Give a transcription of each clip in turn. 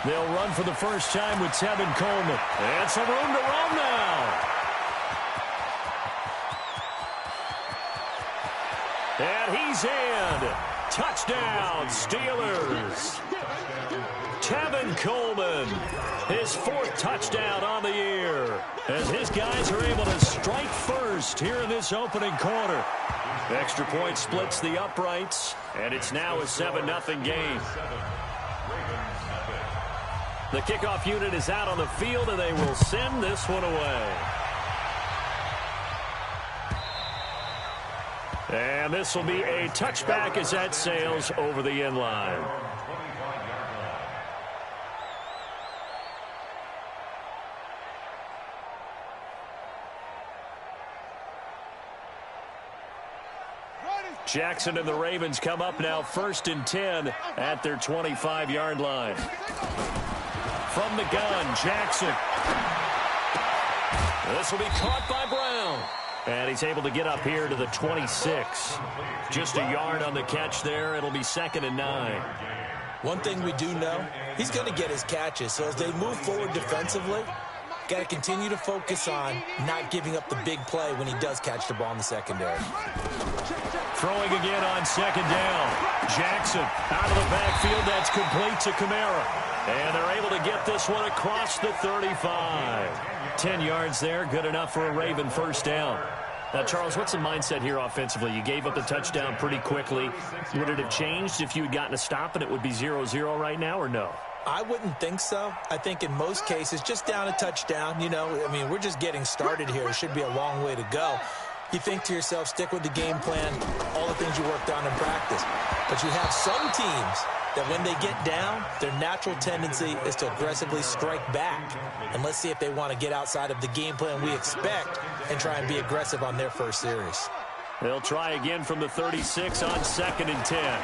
They'll run for the first time with Tevin Coleman. And some room to roam now. And he's in. Touchdown, Steelers. Tevin Coleman, his 4th touchdown on the year, as his guys are able to strike first here in this opening quarter. Extra point splits the uprights, and it's now a 7-0 game. The kickoff unit is out on the field, and they will send this one away. And this will be a touchback as that sails over the end line. Jackson and the Ravens come up now 1st and 10 at their 25-yard line. From the gun, Jackson. This will be caught by Brown. And he's able to get up here to the 26. Just a yard on the catch there. It'll be 2nd and 9. One thing we do know, he's going to get his catches. So as they move forward defensively, got to continue to focus on not giving up the big play when he does catch the ball in the secondary. Throwing again on 2nd down. Jackson out of the backfield. That's complete to Kamara. And they're able to get this one across the 35. 10 yards there. Good enough for a Raven first down. Now, Charles, what's the mindset here offensively? You gave up the touchdown pretty quickly. Would it have changed if you had gotten a stop and it would be 0-0 right now, or no? I wouldn't think so. I think in most cases, just down a touchdown, you know, I mean, we're just getting started here. It should be a long way to go. You think to yourself, stick with the game plan, all the things you worked on in practice. But you have some teams that when they get down, their natural tendency is to aggressively strike back. And let's see if they want to get outside of the game plan we expect and try and be aggressive on their first series. They'll try again from the 36 on 2nd and 10.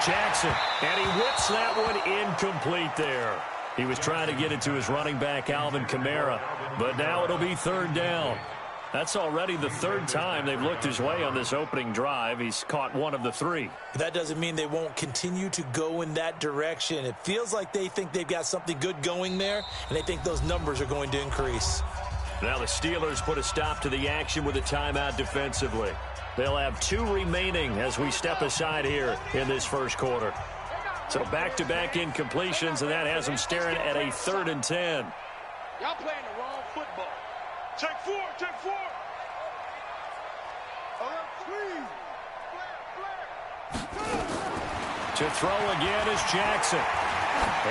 Jackson, and he whips that one incomplete there. He was trying to get it to his running back, Alvin Kamara, but now it'll be 3rd down. That's already the 3rd time they've looked his way on this opening drive. He's caught one of the 3. That doesn't mean they won't continue to go in that direction. It feels like they think they've got something good going there, and they think those numbers are going to increase. Now the Steelers put a stop to the action with a timeout defensively. They'll have 2 remaining as we step aside here in this first quarter. So back-to-back incompletions, and that has them staring at a 3rd and 10. Y'all playing the wrong football. Take 4, take 4. To throw again is Jackson.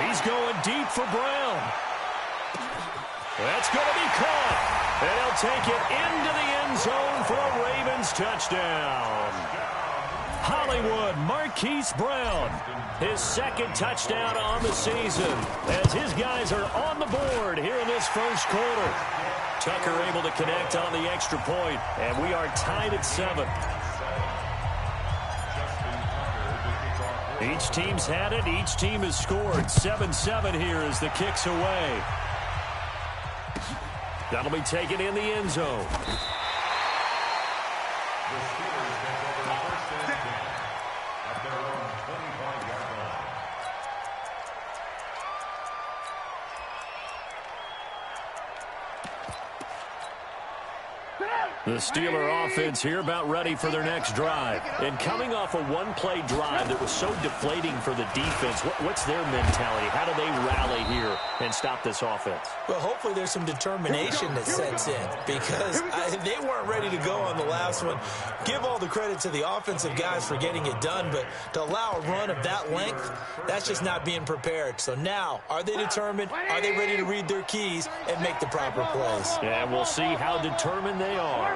He's going deep for Brown. That's going to be caught. And he'll take it into the end zone for a Ravens touchdown. Hollywood Marquise Brown, his 2nd touchdown on the season, as his guys are on the board here in this first quarter. Tucker able to connect on the extra point, and we are tied at 7. Each team's had it. Each team has scored. 7-7 here as the kick's away. That'll be taken in the end zone. The Steeler offense here about ready for their next drive. And coming off a one-play drive that was so deflating for the defense, what's their mentality? How do they rally here and stop this offense? Well, hopefully there's some determination that sets in, because they weren't ready to go on the last one. Give all the credit to the offensive guys for getting it done, but to allow a run of that length, that's just not being prepared. So now, are they determined? Are they ready to read their keys and make the proper plays? And we'll see how determined they are.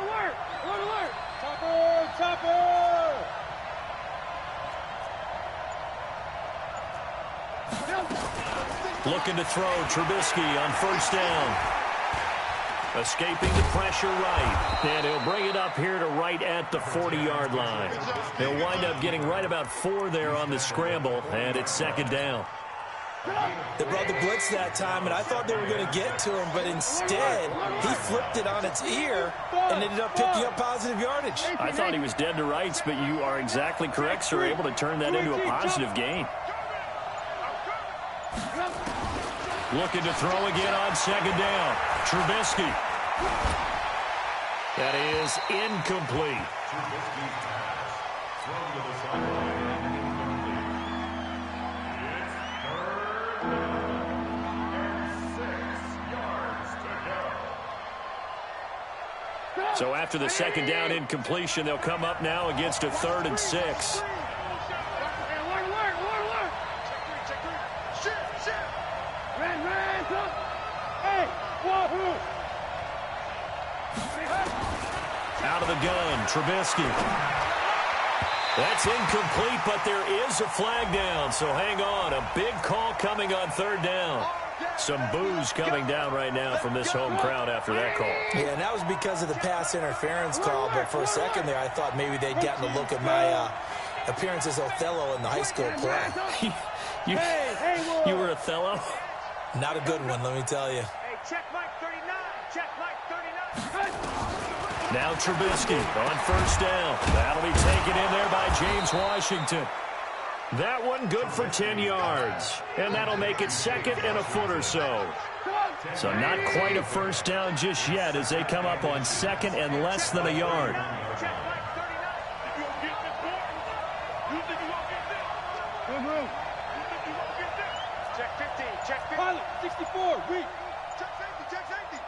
Looking to throw, Trubisky on first down. Escaping the pressure right. And he'll bring it up here to right at the 40-yard line. He'll wind up getting right about 4 there on the scramble, and it's 2nd down. They brought the blitz that time, and I thought they were going to get to him, but instead, he flipped it on its ear and ended up picking up positive yardage. I thought he was dead to rights, but you are exactly correct, sir. Able to turn that into a positive gain. Looking to throw again on second down. Trubisky. That is incomplete. So after the second down incompletion, they'll come up now against a 3rd and 6. Out of the gun, Trubisky. That's incomplete, but there is a flag down, so hang on. A big call coming on 3rd down. Some boos coming down right now from this home crowd after that call. Yeah, and that was because of the pass interference call, but for a second there, I thought maybe they'd gotten a look at my appearance as Othello in the high school play. You were Othello? Not a good one, let me tell you. Hey, check Mike 39. Check Mike 39. Now Trubisky on 1st down. That'll be taken in there by James Washington. That one good for 10 yards. And that'll make it 2nd and a foot or so. So not quite a 1st down just yet as they come up on 2nd and less than a yard. Check 15. Check 15. Pilot, 64. Weak. Check safety. Check safety.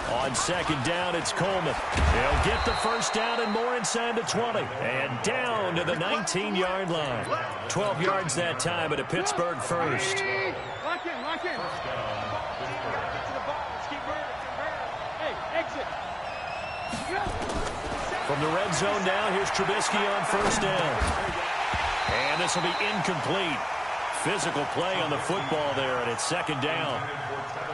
On 2nd down, it's Coleman. He'll get the 1st down and more inside the 20. And down to the 19-yard line. 12 yards that time, but a Pittsburgh 1st. Lock in, lock in. Hey, exit. From the red zone now, here's Trubisky on 1st down. And this will be incomplete. Physical play on the football there, and it's 2nd down.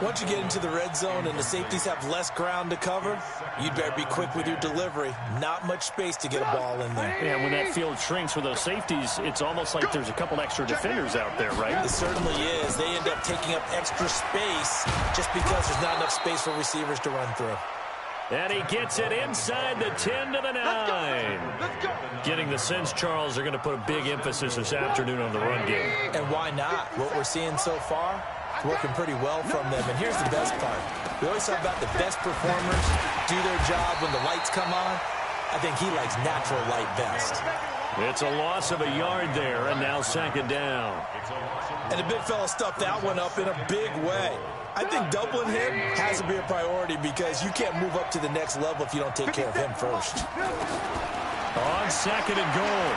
Once you get into the red zone and the safeties have less ground to cover, you'd better be quick with your delivery. Not much space to get a ball in there. Yeah, when that field shrinks with those safeties, it's almost like there's a couple extra defenders out there, right? It certainly is. They end up taking up extra space just because there's not enough space for receivers to run through. And he gets it inside the 10 to the 9. Getting the sense, Charles, they're going to put a big emphasis this afternoon on the run game. And why not? What we're seeing so far, it's working pretty well from them. And here's the best part. We always talk about the best performers do their job when the lights come on. I think he likes natural light best. It's a loss of a yard there, and now 2nd down. And the big fella stuffed that one up in a big way. I think doubling him has to be a priority because you can't move up to the next level if you don't take care of him first. On 2nd and goal,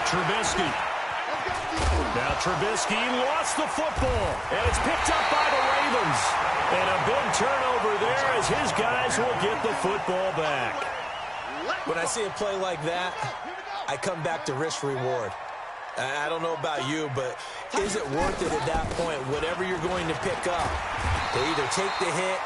Trubisky. Now Trubisky lost the football, and it's picked up by the Ravens. And a big turnover there as his guys will get the football back. When I see a play like that, I come back to risk-reward. I don't know about you, but is it worth it at that point, whatever you're going to pick up, to either take the hit,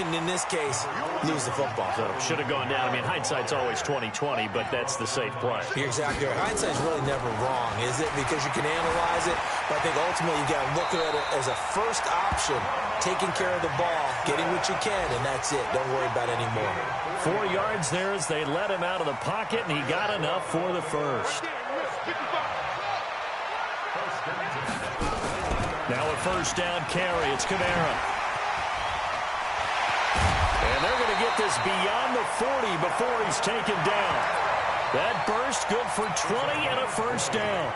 and in this case, lose the football? So should have gone down. I mean, hindsight's always 20/20, but that's the safe play. You're exactly right. Hindsight's really never wrong, is it? Because you can analyze it, but I think ultimately you got to look at it as a first option, taking care of the ball, getting what you can, and that's it. Don't worry about any more. 4 yards there as they let him out of the pocket, and he got enough for the 1st. Now a 1st down carry. It's Kamara. And they're going to get this beyond the 40 before he's taken down. That burst good for 20 and a 1st down.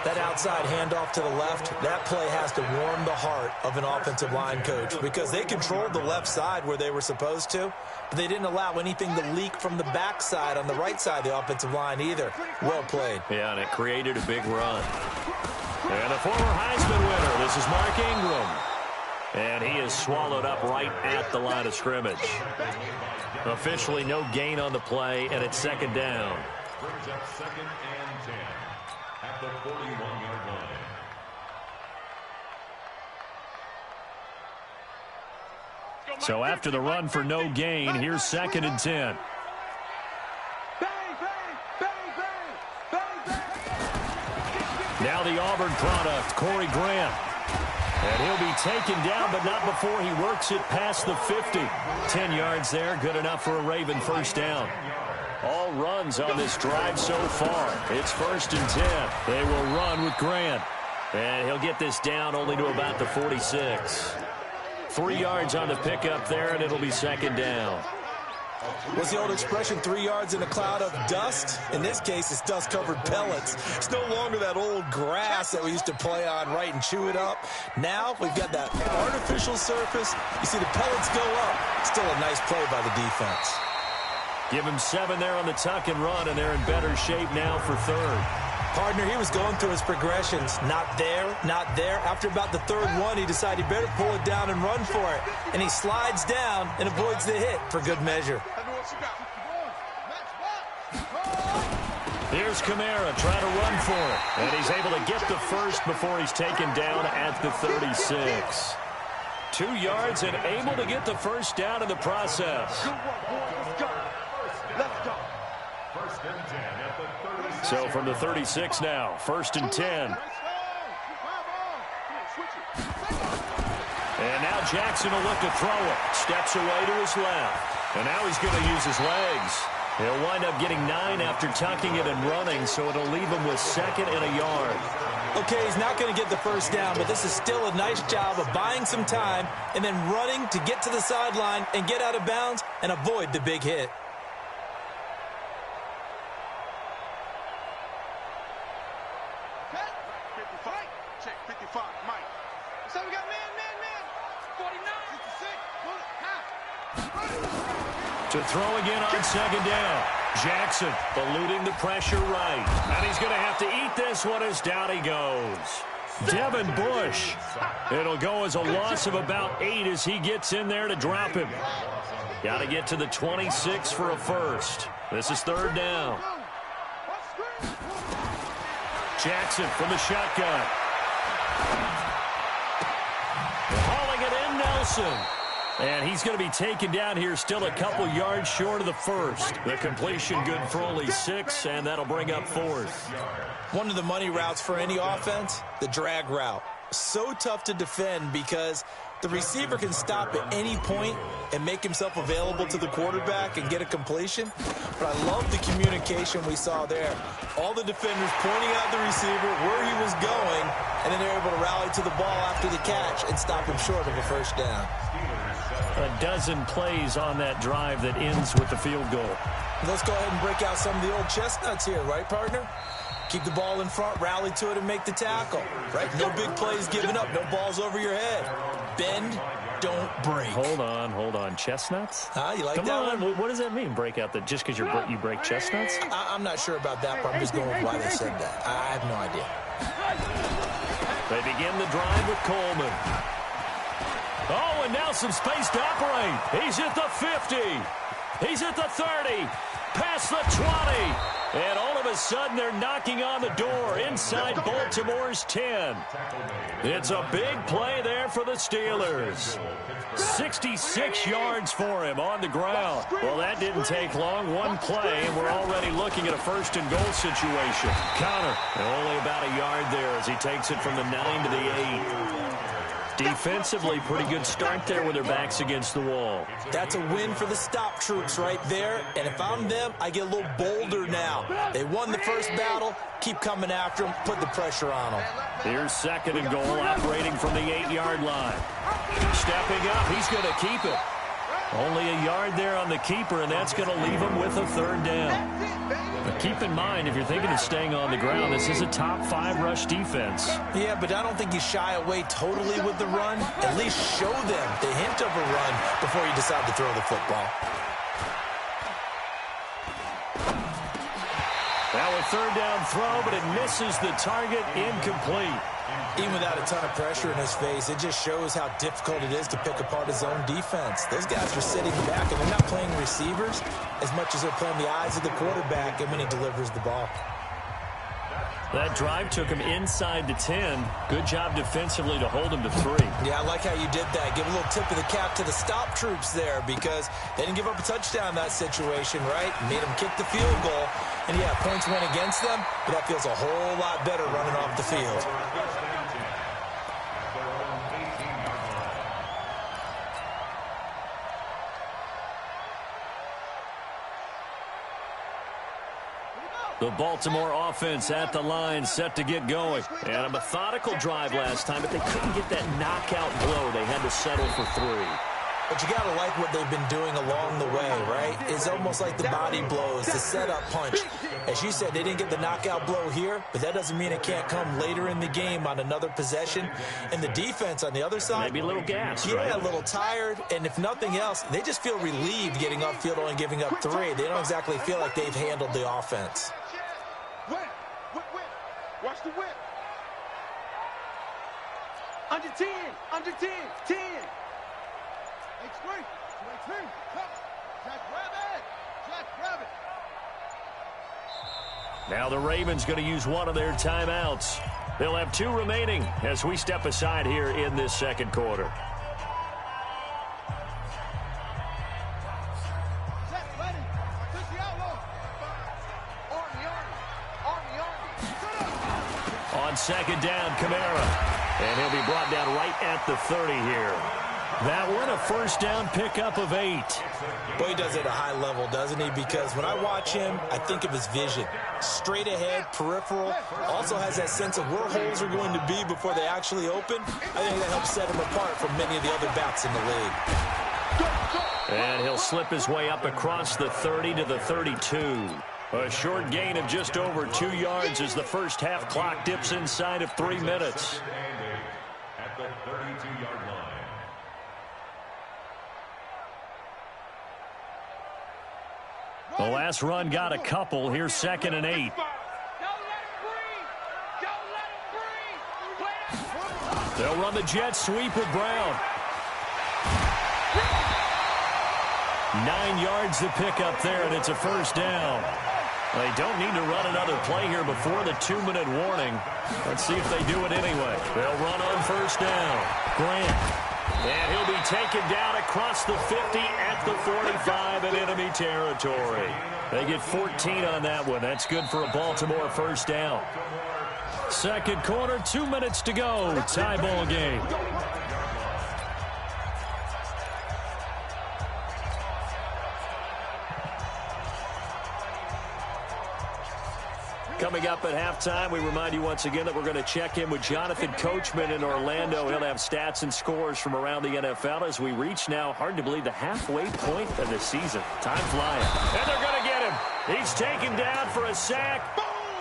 That outside handoff to the left, that play has to warm the heart of an offensive line coach because they controlled the left side where they were supposed to, but they didn't allow anything to leak from the backside on the right side of the offensive line either. Well played. Yeah, and it created a big run. And the former Heisman winner, this is Mark Ingram. And he is swallowed up right at the line of scrimmage. Officially no gain on the play, and it's 2nd down. Brings up 2nd and 10 at the 41-yard line. So after the run for no gain, here's 2nd and 10. Now the Auburn product, Corey Grant. And he'll be taken down, but not before he works it past the 50. 10 yards there, good enough for a Raven first down. All runs on this drive so far. It's 1st and 10. They will run with Grant. And he'll get this down only to about the 46. 3 yards on the pickup there, and it'll be 2nd down. What's the old expression, 3 yards in a cloud of dust? In this case, it's dust-covered pellets. It's no longer that old grass that we used to play on, right, and chew it up. Now we've got that artificial surface. You see the pellets go up. Still a nice play by the defense. Give him 7 there on the tuck and run, and they're in better shape now for 3rd. Partner, he was going through his progressions. Not there, not there. After about the 3rd one, he decided he better pull it down and run for it. And he slides down and avoids the hit for good measure. Here's Kamara trying to run for it. And he's able to get the first before he's taken down at the 36. 2 yards and able to get the first down in the process. So from the 36 now, 1st and 10. And now Jackson will look to throw it. Steps away to his left. And now he's going to use his legs. He'll wind up getting 9 after tucking it and running, so it'll leave him with 2nd and a yard. Okay, he's not going to get the first down, but this is still a nice job of buying some time and then running to get to the sideline and get out of bounds and avoid the big hit. Check 55, Mike. So we got man. 49. 56. To throw again on 2nd down. Jackson eluding the pressure right. And he's going to have to eat this one as down he goes. Devin Bush. It'll go as a loss of about 8 as he gets in there to drop him. Got to get to the 26 for a first. This is 3rd down. Jackson from the shotgun. Hauling it in, Nelson. And he's going to be taken down here still a couple yards short of the first. The completion good for only 6, and that'll bring up 4th. One of the money routes for any offense, the drag route. So tough to defend because the receiver can stop at any point and make himself available to the quarterback and get a completion. But I love the communication we saw there. All the defenders pointing out the receiver, where he was going, and then they're able to rally to the ball after the catch and stop him short of a first down. A dozen plays on that drive that ends with the field goal. Let's go ahead and break out some of the old chestnuts here, right, partner? Keep the ball in front, rally to it, and make the tackle, right? No big plays given up, no balls over your head. Bend, don't break. Hold on. Chestnuts? You like Come that on. one? What does that mean, break out? Just because you break chestnuts? I'm not sure about that part. I'm just going with why they said that. I have no idea. They begin the drive with Coleman. Oh, and now some space to operate. He's at the 50. He's at the 30. Past the 20. And all of a sudden, they're knocking on the door inside Baltimore's 10. It's a big play there for the Steelers. 66 yards for him on the ground. Well, that didn't take long. One play, and we're already looking at a 1st and goal situation. Connor, only about a yard there as he takes it from the 9 to the 8. Defensively, pretty good start there with their backs against the wall. That's a win for the stop troops right there. And if I'm them, I get a little bolder now. They won the first battle. Keep coming after them. Put the pressure on them. Here's 2nd and goal, operating from the 8-yard line. Stepping up, he's going to keep it. Only a yard there on the keeper, and that's going to leave him with a 3rd down. But keep in mind, if you're thinking of staying on the ground, this is a top 5 rush defense. Yeah, but I don't think you shy away totally with the run. At least show them the hint of a run before you decide to throw the football. Now a 3rd down throw, but it misses the target, incomplete. Even without a ton of pressure in his face, it just shows how difficult it is to pick apart his own defense. Those guys are sitting back, and they're not playing receivers as much as they're playing the eyes of the quarterback and when he delivers the ball. That drive took him inside the 10. Good job defensively to hold him to 3. Yeah, I like how you did that. Give a little tip of the cap to the stop troops there because they didn't give up a touchdown in that situation, right? Made them kick the field goal. And, yeah, points went against them, but that feels a whole lot better running off the field. The Baltimore offense at the line, set to get going. And a methodical drive last time, but they couldn't get that knockout blow. They had to settle for 3. But you got to like what they've been doing along the way, right? It's almost like the body blows, the setup punch. As you said, they didn't get the knockout blow here, but that doesn't mean it can't come later in the game on another possession. And the defense on the other side, maybe a little gas, yeah, right? A little tired. And if nothing else, they just feel relieved getting upfield only giving up 3. They don't exactly feel like they've handled the offense. Watch the whip. Under 10. Under 10. 10. X3. Jack Rabbit. Jack Rabbit. Now the Ravens going to use one of their timeouts. They'll have 2 remaining as we step aside here in this second quarter. On second down, Kamara. And he'll be brought down right at the 30 here. That one a first down pickup of 8. Boy, he does it at a high level, doesn't he? Because when I watch him, I think of his vision. Straight ahead, peripheral. Also has that sense of where holes are going to be before they actually open. I think that helps set him apart from many of the other backs in the league. And he'll slip his way up across the 30 to the 32. A short gain of just over 2 yards as the first half clock dips inside of 3 minutes. At the 32-yard line. The last run got a couple. Here's 2nd and 8. They'll run the jet sweep with Brown. 9 yards to pick up there, and it's a first down. They don't need to run another play here before the 2-minute warning. Let's see if they do it anyway. They'll run on first down. Grant. And he'll be taken down across the 50 at the 45 in enemy territory. They get 14 on that one. That's good for a Baltimore first down. Second quarter, 2 minutes to go. Tie ball game. Coming up at halftime, we remind you once again that we're going to check in with Jonathan Coachman in Orlando. He'll have stats and scores from around the NFL as we reach now, hard to believe, the halfway point of the season. Time flying. And they're going to get him. He's taken down for a sack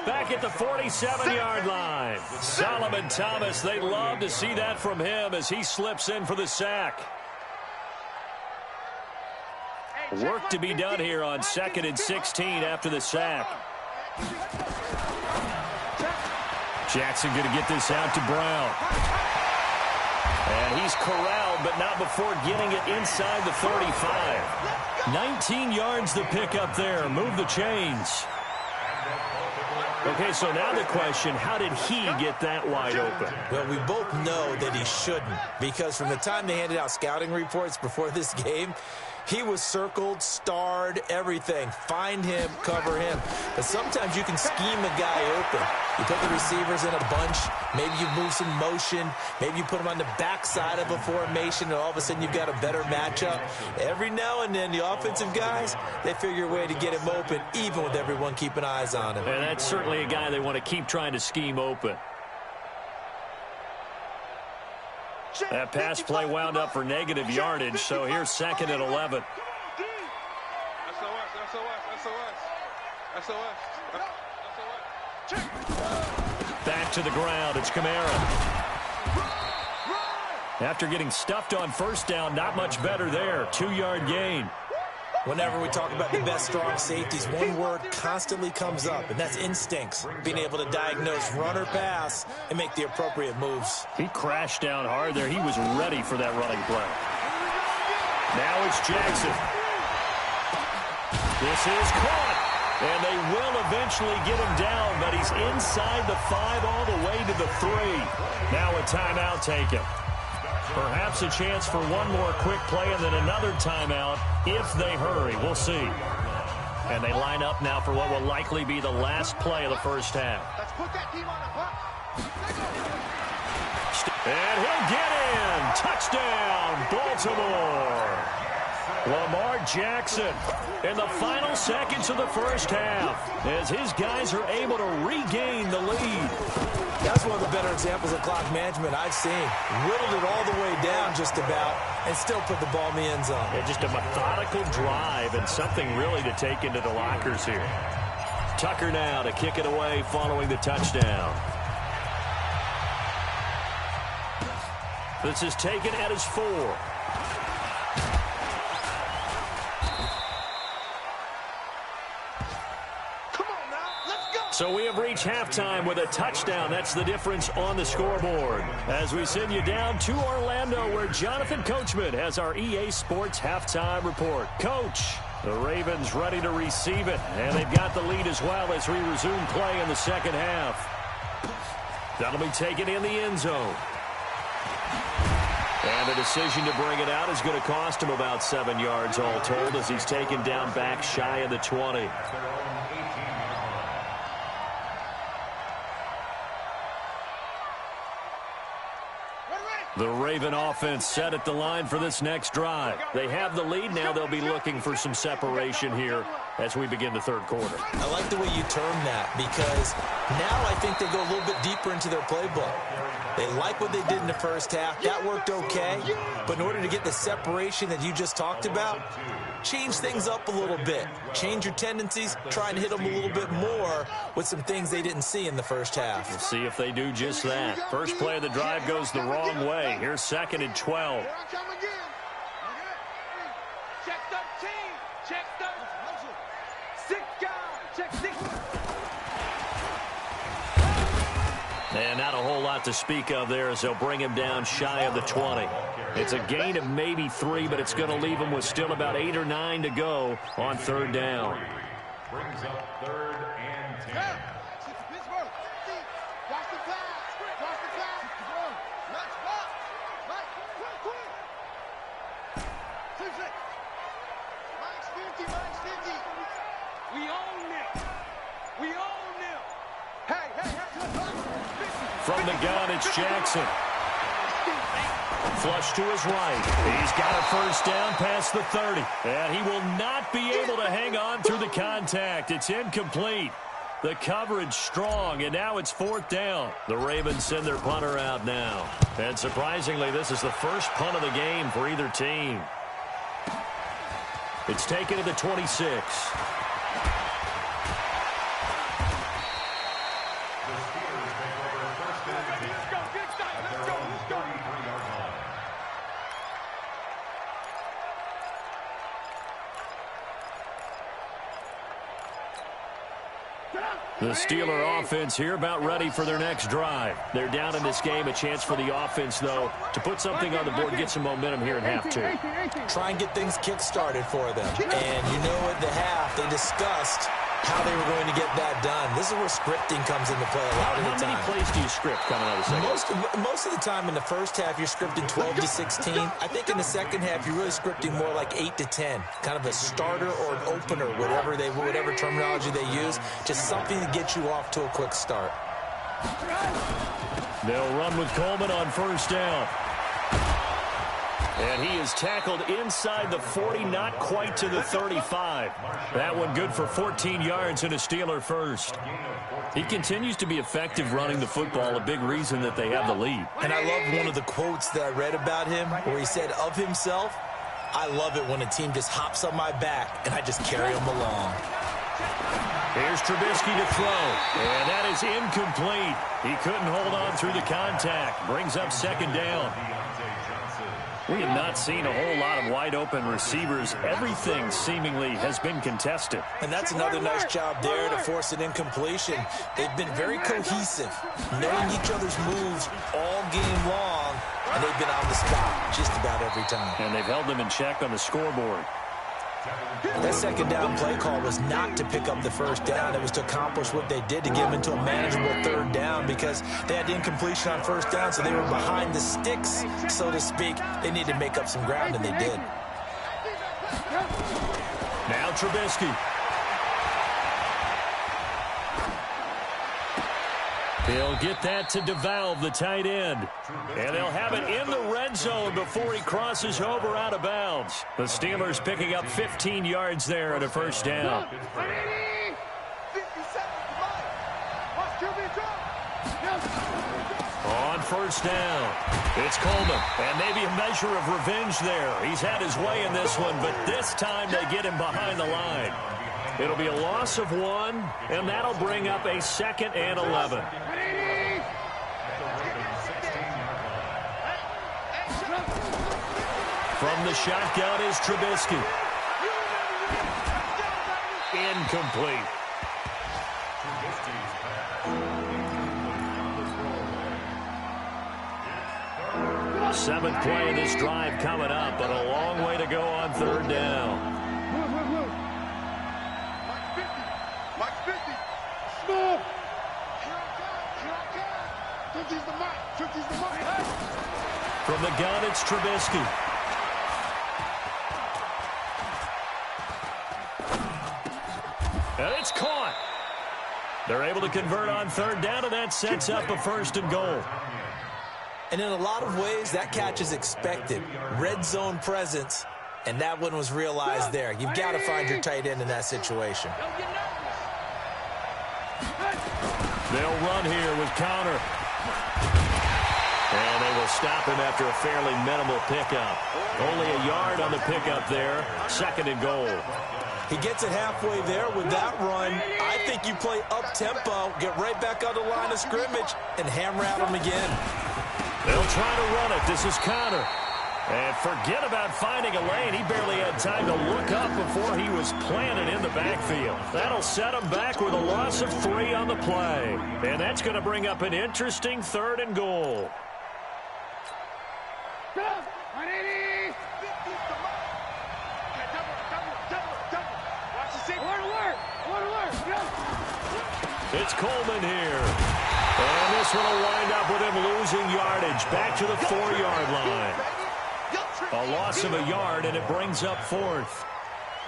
back at the 47-yard line. Solomon Thomas, they love to see that from him as he slips in for the sack. Work to be done here on 2nd and 16 after the sack. Jackson going to get this out to Brown. And he's corralled, but not before getting it inside the 35. 19 yards to pick up there. Move the chains. Okay, so now the question, how did he get that wide open? Well, we both know that he shouldn't, because from the time they handed out scouting reports before this game, he was circled, starred, everything. Find him, cover him. But sometimes you can scheme a guy open. You put the receivers in a bunch. Maybe you move some motion. Maybe you put them on the backside of a formation, and all of a sudden you've got a better matchup. Every now and then, the offensive guys, they figure a way to get him open, even with everyone keeping eyes on him. And that's certainly a guy they want to keep trying to scheme open. That pass play wound up for negative yardage, so here's 2nd and 11. Back to the ground, it's Kamara. After getting stuffed on first down, not much better there. 2-yard gain. Whenever we talk about the best strong safeties, one word constantly comes up, and that's instincts. Being able to diagnose run or pass and make the appropriate moves. He crashed down hard there. He was ready for that running play. Now it's Jackson. This is caught. And they will eventually get him down, but he's inside the 5 all the way to the 3. Now a timeout taken. Perhaps a chance for one more quick play and then another timeout if they hurry. We'll see. And they line up now for what will likely be the last play of the first half. Let's put that team on a puck. And he'll get in. Touchdown, Baltimore. Lamar Jackson in the final seconds of the first half as his guys are able to regain the lead. That's one of the better examples of clock management I've seen. Whittled it all the way down just about and still put the ball in the end zone. Yeah, just a methodical drive and something really to take into the lockers here. Tucker now to kick it away following the touchdown. This is taken at his 4. So we have reached halftime with a touchdown. That's the difference on the scoreboard. As we send you down to Orlando, where Jonathan Coachman has our EA Sports halftime report. Coach, the Ravens ready to receive it, and they've got the lead as well as we resume play in the second half. That'll be taken in the end zone. And the decision to bring it out is going to cost him about 7 yards all told as he's taken down back shy of the 20. The Raven offense set at the line for this next drive. They have the lead now. They'll be looking for some separation here as we begin the third quarter. I like the way you term that because now I think they go a little bit deeper into their playbook. They like what they did in the first half. That worked okay. But in order to get the separation that you just talked about, change things up a little bit. Change your tendencies. Try and hit them a little bit more with some things they didn't see in the first half. We'll see if they do just that. First play of the drive goes the wrong way. Here's 2nd and 12. Check 13. Check 13. 6 guys. Check 6. And not a whole lot to speak of there as they'll bring him down shy of the 20. It's a gain of maybe 3, but it's going to leave him with still about 8 or 9 to go on third down. Brings up 3rd and 10. Watch the pass. Watch the pass. Let's go. Quick. 2-6. Minus 50. We own them. Hey. From the gun, it's Jackson. Flush to his right. He's got a first down past the 30. And he will not be able to hang on through the contact. It's incomplete. The coverage strong, and now it's 4th down. The Ravens send their punter out now. And surprisingly, this is the first punt of the game for either team. It's taken to the 26. The Steeler offense here about ready for their next drive. They're down in this game. A chance for the offense, though, to put something on the board, get some momentum here in half 2. Try and get things kick-started for them. And you know at the half, they discussed how they were going to get that done. This is where scripting comes into play a lot of the time. How many plays do you script coming out of the second? Most of the time in the first half, you're scripting 12 to 16. I think in the second half, you're really scripting more like 8 to 10. Kind of a starter or an opener, whatever terminology they use. Just something to get you off to a quick start. They'll run with Coleman on first down. And he is tackled inside the 40, not quite to the 35. That one good for 14 yards and a Steeler first. He continues to be effective running the football, a big reason that they have the lead. And I love one of the quotes that I read about him where he said of himself, I love it when a team just hops on my back and I just carry them along. Here's Trubisky to throw, and that is incomplete. He couldn't hold on through the contact. Brings up 2nd down. We have not seen a whole lot of wide-open receivers. Everything seemingly has been contested. And that's another nice job there to force an incompletion. They've been very cohesive, knowing each other's moves all game long, and they've been on the spot just about every time. And they've held them in check on the scoreboard. That second down play call was not to pick up the first down. It was to accomplish what they did, to get them into a manageable third down, because they had incompletion on first down, so they were behind the sticks, so to speak. They needed to make up some ground, and they did. Now Trubisky. He'll get that to DeValve, the tight end. And they'll have it in the red zone before he crosses over out of bounds. The Steelers picking up 15 yards there on a first down. On first down, it's Coleman. And maybe a measure of revenge there. He's had his way in this one, but this time they get him behind the line. It'll be a loss of 1, and that'll bring up a 2nd and 11. From the shotgun is Trubisky. Incomplete. 7th play of this drive coming up, but a long way to go on third down. From the gun, it's Trubisky. And it's caught. They're able to convert on third down, and that sets up a 1st and goal. And in a lot of ways, that catch is expected. Red zone presence, and that one was realized there. You've got to find your tight end in that situation. They'll run here with Counter. And they will stop him after a fairly minimal pickup. Only a yard on the pickup there. 2nd and goal. He gets it halfway there with that run. I think you play up-tempo, get right back on the line of scrimmage, and hammer at him again. They'll try to run it. This is Conner. And forget about finding a lane. He barely had time to look up before he was planted in the backfield. That'll set him back with a loss of 3 on the play. And that's going to bring up an interesting 3rd and goal. It's Coleman here. And this one will wind up with him losing yardage back to the 4-yard line. A loss of a yard, and it brings up 4th.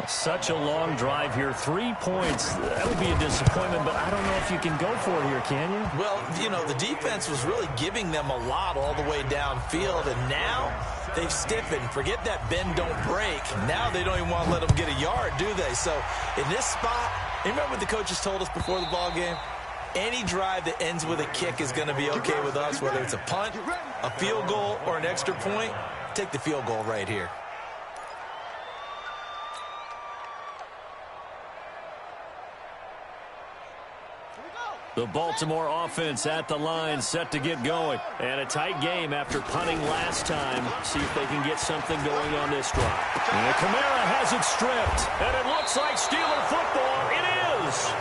Such a long drive here. 3 points. That would be a disappointment, but I don't know if you can go for it here, can you? Well, you know, the defense was really giving them a lot all the way downfield, and now they've stiffened. Forget that bend, don't break. Now they don't even want to let them get a yard, do they? So in this spot, remember what the coaches told us before the ball game? Any drive that ends with a kick is going to be okay with us, whether it's a punt, a field goal, or an extra point. Take the field goal right here. The Baltimore offense at the line, set to get going. And a tight game after punting last time. See if they can get something going on this drive. And Kamara has it stripped. And it looks like Steeler football. It is.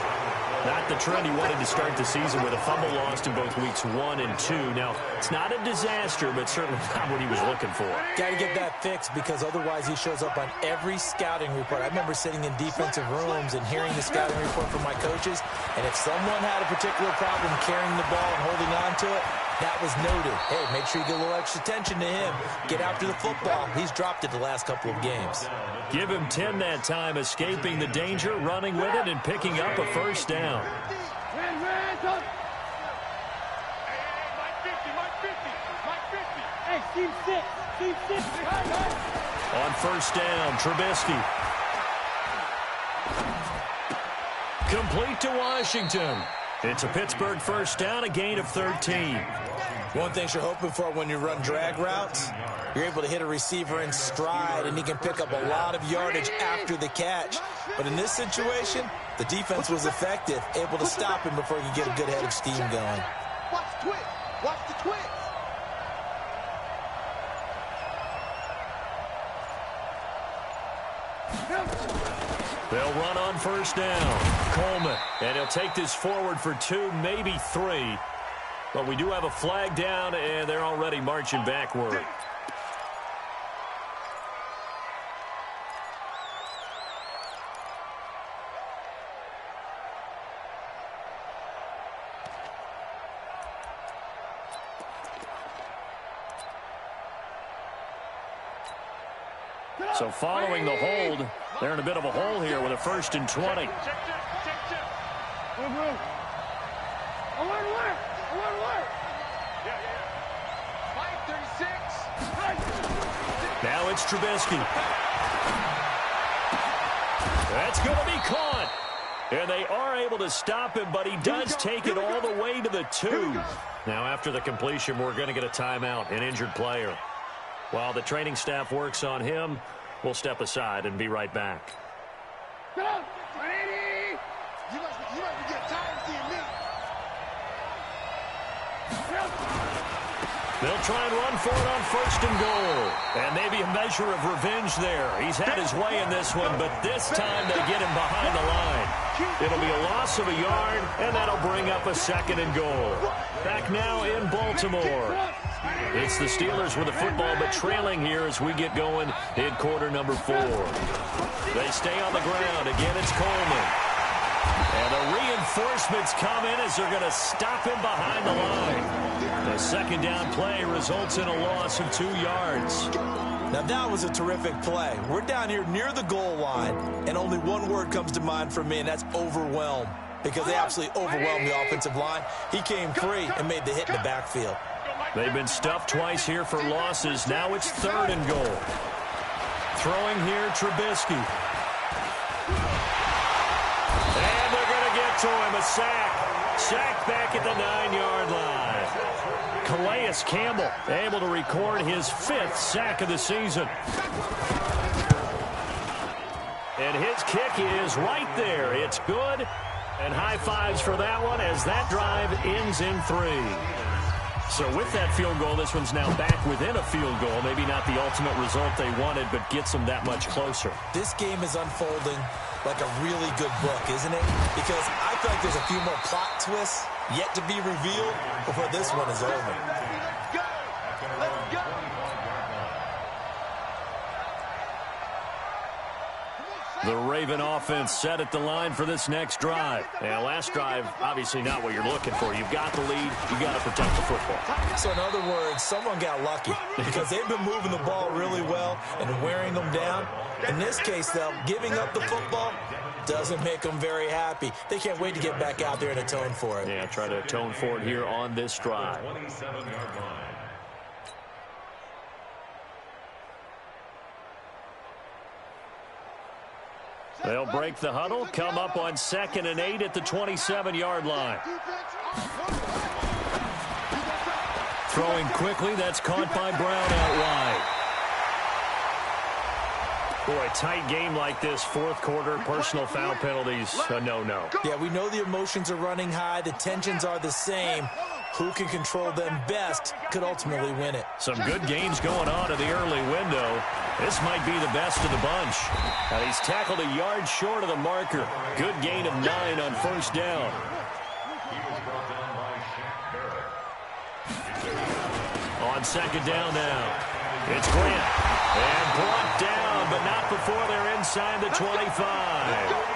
Not the trend he wanted to start the season with a fumble lost in both weeks 1 and 2. Now, it's not a disaster, but certainly not what he was looking for. Got to get that fixed, because otherwise he shows up on every scouting report. I remember sitting in defensive rooms and hearing the scouting report from my coaches, and if someone had a particular problem carrying the ball and holding on to it, that was noted. Hey, make sure you get a little extra attention to him. Get after the football. He's dropped it the last couple of games. Give him 10 that time, escaping the danger, running with it, and picking up a 1st down. On 1st down, Trubisky. Complete to Washington. It's a Pittsburgh 1st down, a gain of 13. One thing you're hoping for when you run drag routes, you're able to hit a receiver in stride, and he can pick up a lot of yardage after the catch. But in this situation, the defense was effective, able to stop him before he could get a good head of steam going. Watch the twist. Watch the twist. They'll run on 1st down. Coleman, and he'll take this forward for 2, maybe 3. But we do have a flag down, and they're already marching backward. So following the hold, they're in a bit of a hole here with a 1st and 20. Now it's Trubisky. That's going to be caught. And they are able to stop him, but he does take it all the way to the 2. Now after the completion, we're going to get a timeout, an injured player. While the training staff works on him, we'll step aside and be right back. You might be getting tired of seeing me. They'll try and run for it on 1st and goal. And maybe a measure of revenge there. He's had his way in this one, but this time they get him behind the line. It'll be a loss of a yard, and that'll bring up a 2nd and goal. Back now in Baltimore. It's the Steelers with the football, but trailing here as we get going in quarter number 4. They stay on the ground. Again, it's Coleman. And the reinforcements come in as they're going to stop him behind the line. The 2nd down play results in a loss of 2 yards. Now that was a terrific play. We're down here near the goal line, and only one word comes to mind for me, and that's overwhelmed. Because they absolutely overwhelmed the offensive line. He came free and made the hit in the backfield. They've been stuffed twice here for losses. Now it's 3rd and goal. Throwing here, Trubisky. And they're going to get to him, a sack. Sack back at the 9-yard line. Calais Campbell able to record his 5th sack of the season. And his kick is right there. It's good. And high fives for that one as that drive ends in 3. So with that field goal, this one's now back within a field goal. Maybe not the ultimate result they wanted, but gets them that much closer. This game is unfolding like a really good book, isn't it? Because I feel like there's a few more plot twists yet to be revealed before this one is over. Let's go! Let's go! The Raven offense set at the line for this next drive. And last drive, obviously not what you're looking for. You've got the lead. You've got to protect the football. So in other words, someone got lucky because they've been moving the ball really well and wearing them down. In this case, though, giving up the football doesn't make them very happy. They can't wait to get back out there and atone for it. Yeah, try to atone for it here on this drive. 27-yard line. They'll break the huddle, come up on 2nd and 8 at the 27-yard line. Throwing quickly, that's caught by Brown out wide. Boy, tight game like this, 4th quarter, personal foul penalties, a no-no. Yeah, we know the emotions are running high. The tensions are the same. Who can control them best could ultimately win it. Some good games going on in the early window. This might be the best of the bunch. And he's tackled a yard short of the marker. Good gain of 9 on 1st down. He was brought down by Shaq Barrett. On 2nd down now. It's Grant. And brought down, but not before they're inside the 25.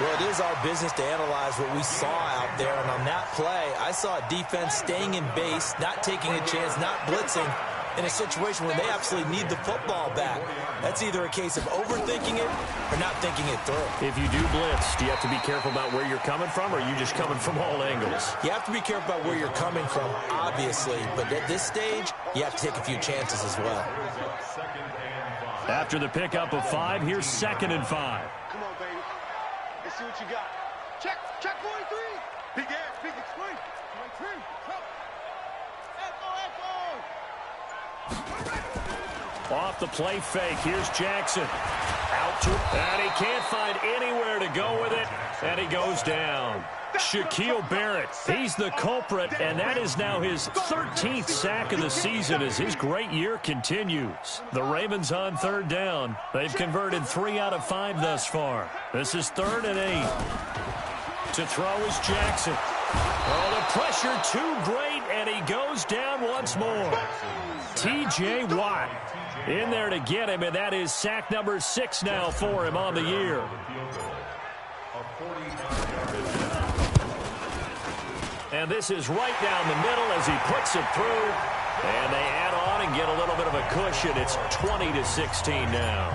Well, it is our business to analyze what we saw out there. And on that play, I saw a defense staying in base, not taking a chance, not blitzing, in a situation where they absolutely need the football back. That's either a case of overthinking it or not thinking it through. If you do blitz, do you have to be careful about where you're coming from, or are you just coming from all angles? You have to be careful about where you're coming from, obviously. But at this stage, you have to take a few chances as well. After the pickup of 5, here's 2nd and 5. Come on, baby. Let's see what you got. Check 43. Big ass, big swing. 23. Off the play fake, here's Jackson. Out to, and he can't find anywhere to go with it, and he goes down. Shakim Barrett, he's the culprit, and that is now his 13th sack of the season as his great year continues. The Ravens on 3rd down. They've converted 3 out of 5 thus far. This is 3rd and 8. To throw is Jackson. Oh, the pressure too great, and he goes down once more. T.J. Watt in there to get him, and that is sack number 6 now for him on the year. And this is right down the middle as he puts it through. And they add on and get a little bit of a cushion. It's 20-16 now.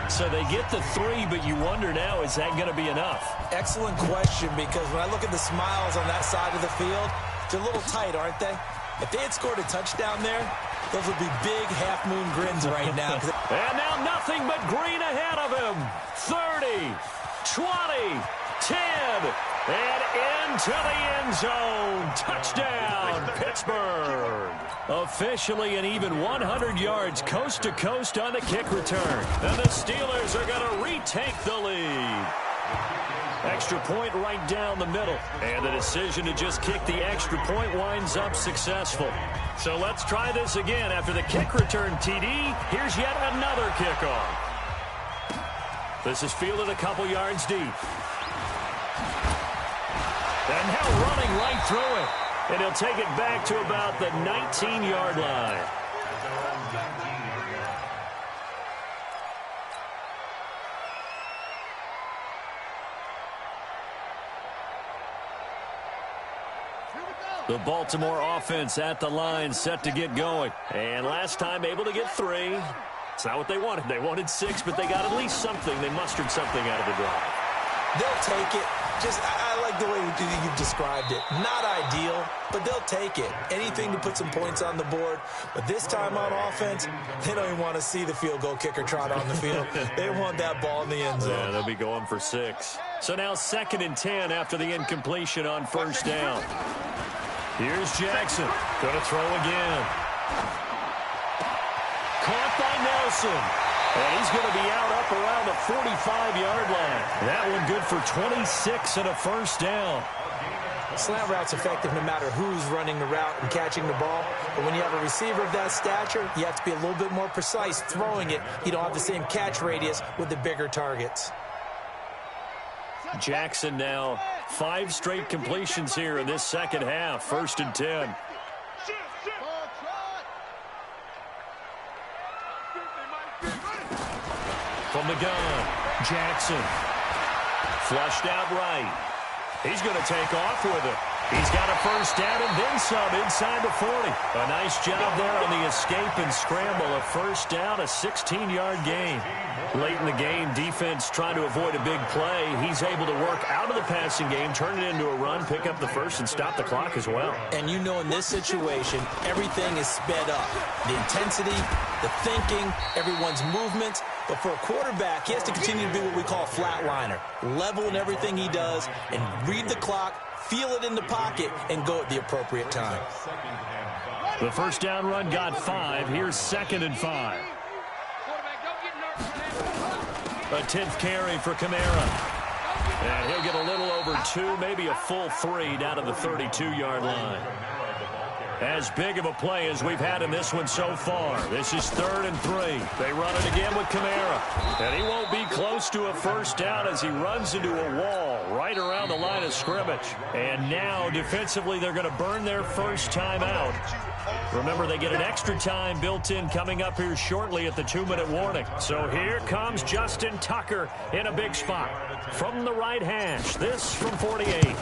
So they get the 3, but you wonder now, is that going to be enough? Excellent question, because when I look at the smiles on that side of the field, they're a little tight, aren't they? If they had scored a touchdown there, those would be big half-moon grins right now. And now nothing but green ahead of him. 30, 20, 10, and into the end zone. Touchdown, Pittsburgh. Officially an even 100 yards coast to coast on the kick return. And the Steelers are going to retake the lead. Extra point right down the middle. And the decision to just kick the extra point winds up successful. So let's try this again. After the kick return TD, here's yet another kickoff. This is fielded a couple yards deep. And now running right through it. And he'll take it back to about the 19-yard line. The Baltimore offense at the line, set to get going. And last time able to get 3. It's not what they wanted. They wanted 6, but they got at least something. They mustered something out of the drive. They'll take it. I like the way you described it. Not ideal, but they'll take it. Anything to put some points on the board. But this time on offense, they don't even want to see the field goal kicker trot on the field. They want that ball in the end zone. Yeah, they'll be going for 6. So now 2nd and 10 after the incompletion on first down. Here's Jackson. Going to throw again. Caught by Nelson. And he's going to be out up around the 45-yard line. That one good for 26 and a first down. Slant route's effective no matter who's running the route and catching the ball. But when you have a receiver of that stature, you have to be a little bit more precise throwing it. You don't have the same catch radius with the bigger targets. Jackson now 5 straight completions here in this second half. 1st and 10. From the gun, Jackson. Flushed out right. He's going to take off with it. He's got a first down and then some inside the 40. A nice job there on the escape and scramble. A first down, a 16-yard gain. Late in the game, defense trying to avoid a big play. He's able to work out of the passing game, turn it into a run, pick up the first, and stop the clock as well. And you know in this situation, everything is sped up. The intensity, the thinking, everyone's movements. But for a quarterback, he has to continue to be what we call a flatliner. Level in everything he does and read the clock, feel it in the pocket, and go at the appropriate time. The first down run got 5. Here's 2nd and 5. A 10th carry for Kamara. And he'll get a little over 2, maybe a full 3 down to the 32-yard line. As big of a play as we've had in this one so far. This is 3rd and 3. They run it again with Kamara. And he won't be close to a first down as he runs into a wall right around the line of scrimmage. And now, defensively, they're going to burn their first time out. Remember, they get an extra time built in coming up here shortly at the 2-minute warning. So here comes Justin Tucker in a big spot. From the right hash, this from 48.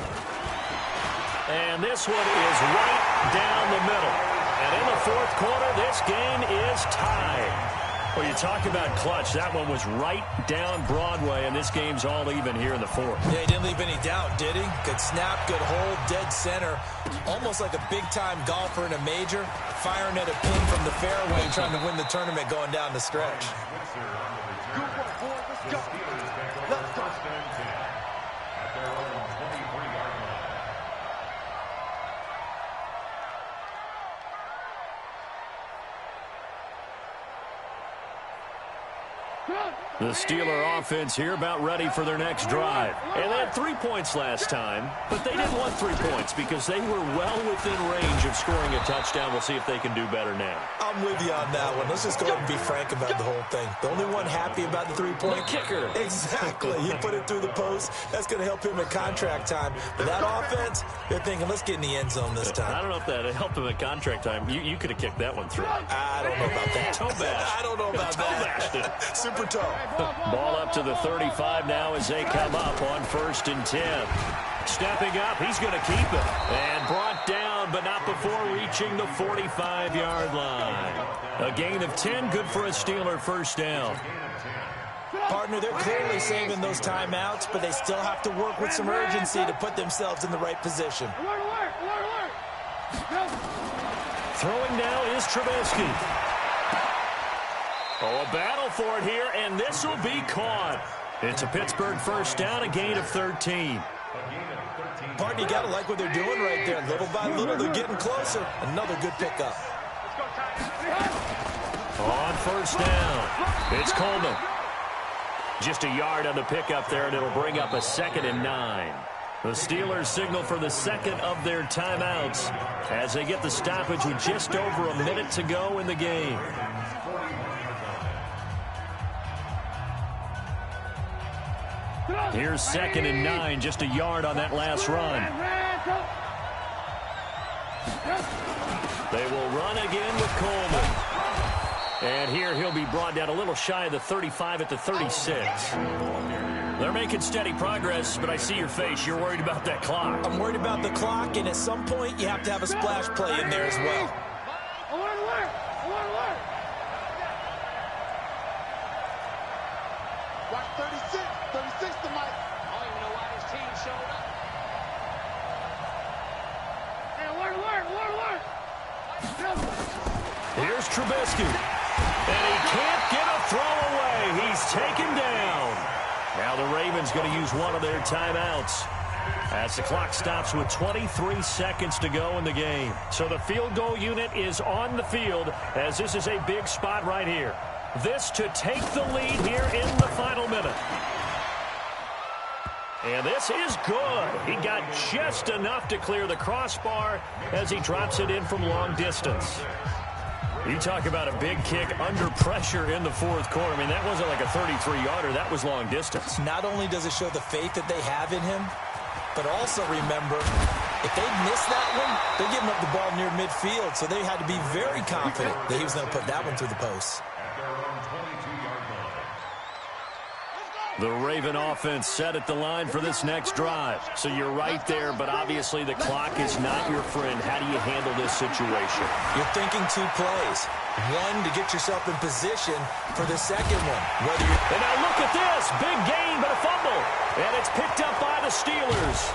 And this one is right down the middle. And in the 4th quarter, this game is tied. Well, you talk about clutch. That one was right down Broadway, and this game's all even here in the 4th. Yeah, he didn't leave any doubt, did he? Good snap, good hold, dead center. Almost like a big-time golfer in a major, firing at a pin from the fairway and trying to win the tournament going down the stretch. The Steeler offense here about ready for their next drive. And they had 3 points last time, but they didn't want 3 points because they were well within range of scoring a touchdown. We'll see if they can do better now. I'm with you on that one. Let's just go ahead and be frank about the whole thing. The only one happy about the 3-point kicker. Exactly. He put it through the post. That's going to help him at contract time. But that offense, they're thinking, let's get in the end zone this time. I don't know if that helped him at contract time. You could have kicked that one through. I don't know about that. Toe bash. I don't know about that. Super toe. Ball up to the 35 now as they come up on 1st and 10. Stepping up, he's going to keep it. And brought down but not before reaching the 45-yard line. A gain of 10, good for a Steeler first down. Partner, they're clearly saving those timeouts, but they still have to work with some urgency to put themselves in the right position. Throwing now is Trubisky. Oh, a battle for it here, and this will be caught. It's a Pittsburgh first down, a gain of 13. Partner, you got to like what they're doing right there. Little by little, they're getting closer. Another good pickup. On first down, it's Coleman. Just a yard on the pickup there, and it'll bring up a 2nd and 9. The Steelers signal for the second of their timeouts as they get the stoppage with just over a minute to go in the game. Here's 2nd and 9, just a yard on that last run. They will run again with Coleman. And here he'll be brought down a little shy of the 35 at the 36. They're making steady progress, but I see your face. You're worried about that clock. I'm worried about the clock, and at some point you have to have a splash play in there as well. Watch 36. 36 to Mike. I don't even know why his team showed up. Here's Trubisky. And he can't get a throw away. He's taken down. Now the Ravens going to use one of their timeouts as the clock stops with 23 seconds to go in the game. So the field goal unit is on the field as this is a big spot right here. This to take the lead here in the final minute. And this is good. He got just enough to clear the crossbar as he drops it in from long distance. You talk about a big kick under pressure in the fourth quarter. I mean, that wasn't like a 33-yarder. That was long distance. Not only does it show the faith that they have in him, but also remember, if they miss that one, they're giving up the ball near midfield, so they had to be very confident that he was going to put that one through the post. The Raven offense set at the line for this next drive. So you're right there, but obviously the clock is not your friend. How do you handle this situation? You're thinking two plays. One, to get yourself in position for the second one. And now look at this. Big gain, but a fumble. And it's picked up by the Steelers.